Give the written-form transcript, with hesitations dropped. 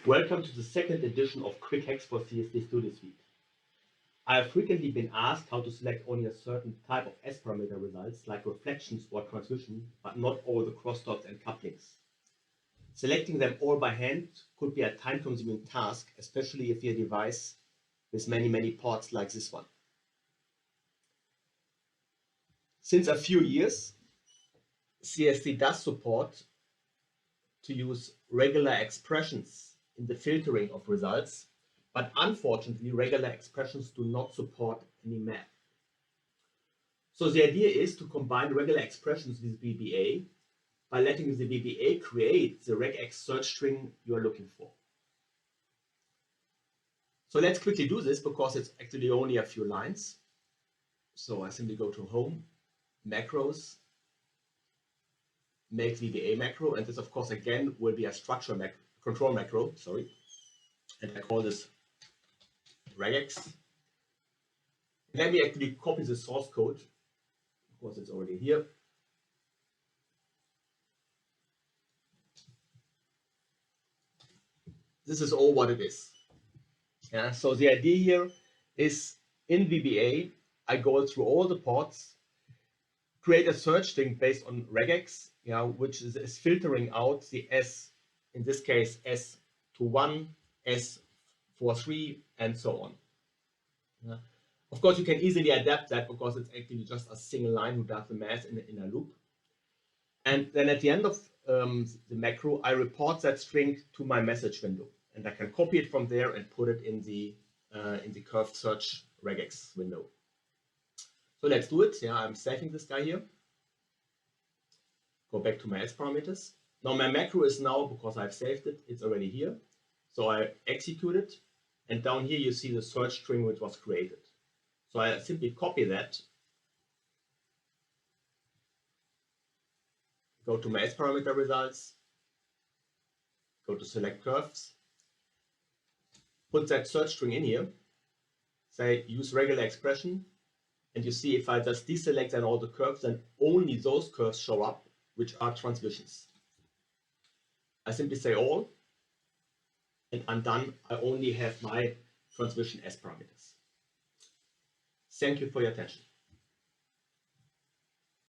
Welcome to the second edition of Quick Hacks for CST Studio Suite. I have frequently been asked how to select only a certain type of S-parameter results like reflections or transmission, but not all the crosstalks and couplings. Selecting them all by hand could be a time-consuming task, especially if your device with many ports like this one. Since a few years, CST does support to use regular expressions in the filtering of results, but unfortunately regular expressions do not support any map. So the idea is to combine regular expressions with VBA by letting the VBA create the regex search string you are looking for. So let's quickly do this because it's actually only a few lines. So I simply go to Home, Macros, make VBA macro, and this of course again will be a control macro, and I call this regex. Then we actually copy the source code, of course it's already here. This is all what it is. Yeah, so the idea here is in VBA, I go through all the ports, create a search string based on regex, which is filtering out the S, in this case S21, S43, and so on. Yeah. Of course, you can easily adapt that because it's actually just a single line who does the math in a loop. And then at the end of the macro, I report that string to my message window, and I can copy it from there and put it in the curved search regex window. So let's do it. Yeah, I'm saving this guy here. Go back to my S parameters. Now my macro is now, because I've saved it, it's already here. So I execute it, and down here you see the search string which was created. So I simply copy that, go to my S parameter results, go to select curves, put that search string in here, say use regular expression, and you see if I just deselect then all the curves, then only those curves show up which are transmissions. I simply say all, and I'm done. I only have my transmission S parameters. Thank you for your attention.